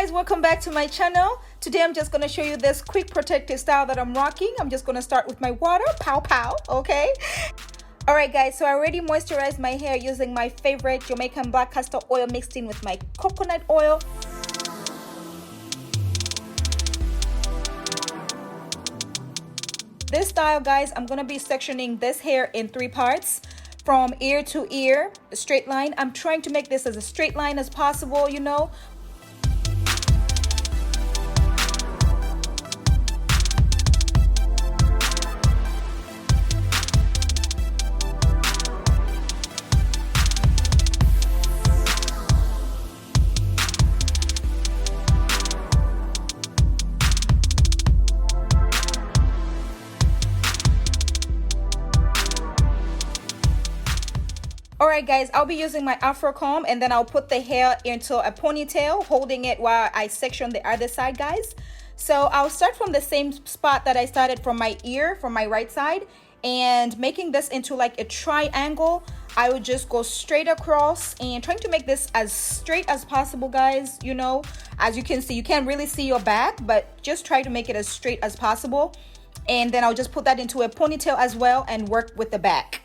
guys, welcome back to my channel. Today I'm just going to show you this quick protective style that I'm rocking. I'm just going to start with my water, pow pow, okay? Alright guys, so I already moisturized my hair using my favorite Jamaican black castor oil mixed in with my coconut oil. This style, guys, I'm going to be sectioning this hair in 3 parts. From ear to ear, a straight line. I'm trying to make this as a straight line as possible, you know. Alright guys, I'll be using my afro comb and then I'll put the hair into a ponytail, holding it while I section the other side, guys. So I'll start from the same spot that I started from my ear, from my right side, and making this into like a triangle. I would just go straight across and trying to make this as straight as possible, guys. You know, as you can see, you can't really see your back, but just try to make it as straight as possible. And then I'll just put that into a ponytail as well and work with the back.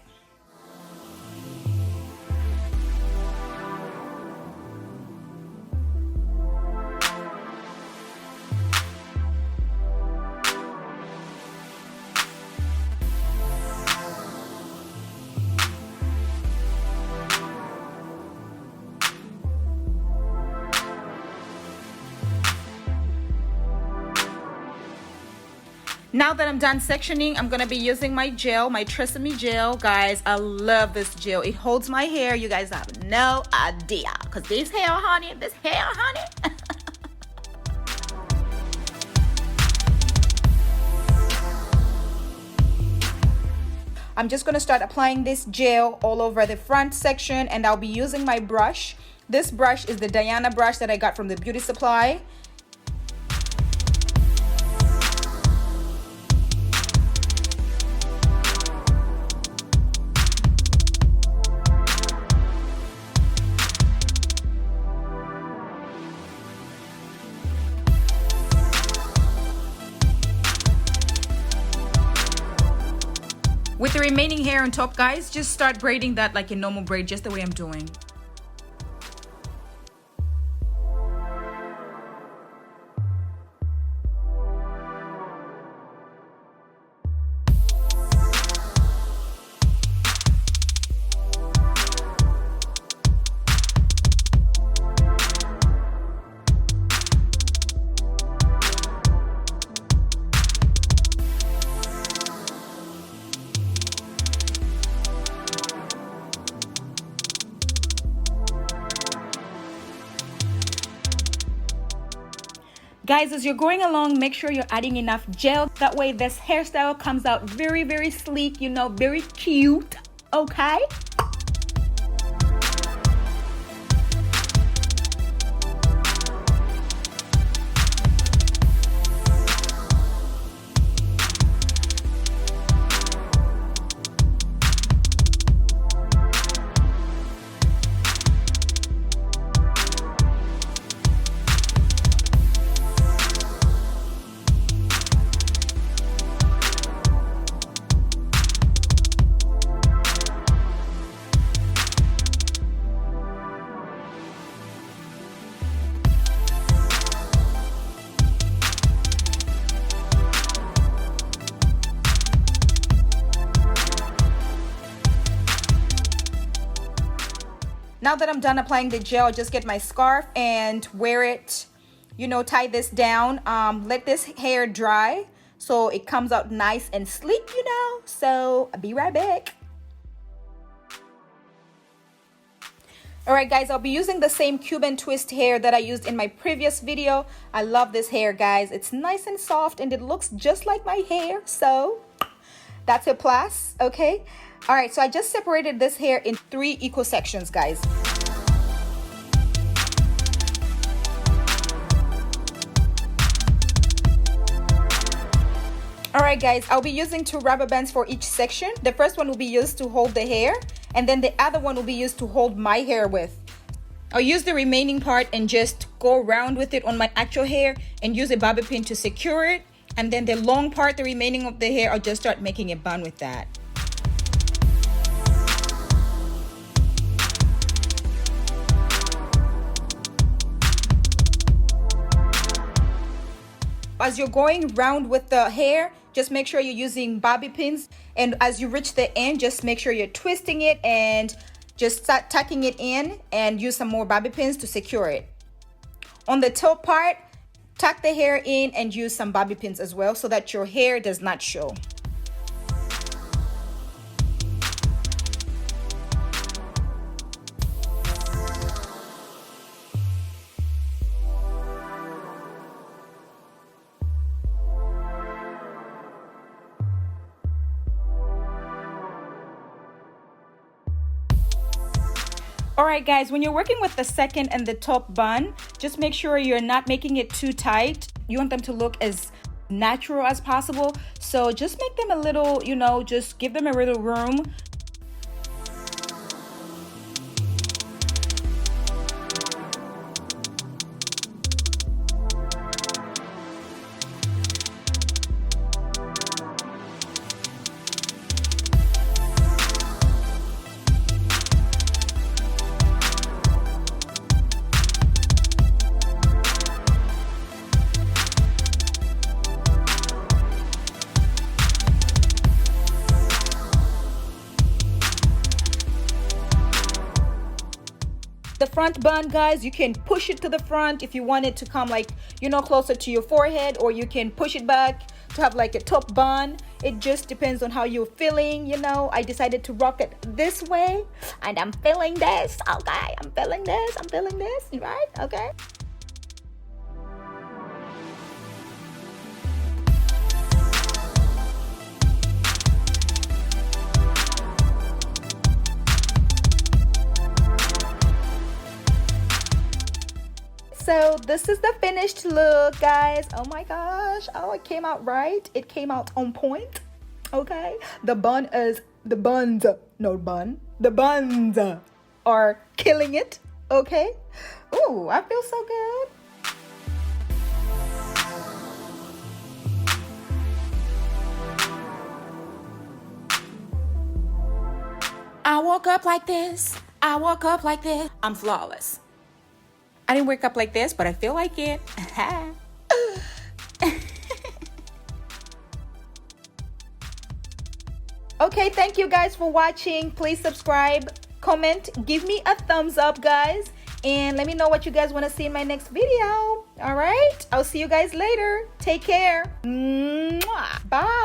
Now that I'm done sectioning, I'm going to be using my gel, my TRESemme gel. Guys, I love this gel. It holds my hair. You guys have no idea. Because this hair, honey. I'm just going to start applying this gel all over the front section. And I'll be using my brush. This brush is the Diane brush that I got from the beauty supply. With the remaining hair on top, guys, just start braiding that like a normal braid, just the way I'm doing. Guys, as you're going along, make sure you're adding enough gel. That way this hairstyle comes out very, very sleek, you know, very cute, okay? Now that I'm done applying the gel, I'll just get my scarf and wear it, you know, tie this down. Let this hair dry so it comes out nice and sleek, you know. So I'll be right back. Alright guys, I'll be using the same Cuban Twist hair that I used in my previous video. I love this hair, guys. It's nice and soft and it looks just like my hair. So that's a plus, okay? Alright, so I just separated this hair in 3 equal sections, guys. Alright guys, I'll be using 2 rubber bands for each section. The first one will be used to hold the hair, and then the other one will be used to hold my hair with. I'll use the remaining part and just go around with it on my actual hair and use a bobby pin to secure it. And then the long part, the remaining of the hair, I'll just start making a bun with that. As you're going round with the hair, just make sure you're using bobby pins. And as you reach the end, just make sure you're twisting it and just start tucking it in and use some more bobby pins to secure it. On the top part, tuck the hair in and use some bobby pins as well so that your hair does not show. Alright guys, when you're working with the second and the top bun, just make sure you're not making it too tight. You want them to look as natural as possible. So just make them a little, you know, just give them a little room. The front bun, guys, you can push it to the front if you want it to come like, you know, closer to your forehead, or you can push it back to have like a top bun. It just depends on how you're feeling, you know. I decided to rock it this way and I'm feeling this, okay? I'm feeling this, right? Okay. So this is the finished look, guys. Oh my gosh. Oh, it came out right. It came out on point. Okay. The buns are killing it. Okay. Ooh, I feel so good. I woke up like this. I'm flawless. I didn't wake up like this, but I feel like it. Okay, thank you guys for watching. Please subscribe, comment, give me a thumbs up, guys, and let me know what you guys want to see in my next video. All right, I'll see you guys later. Take care. Mwah. Bye.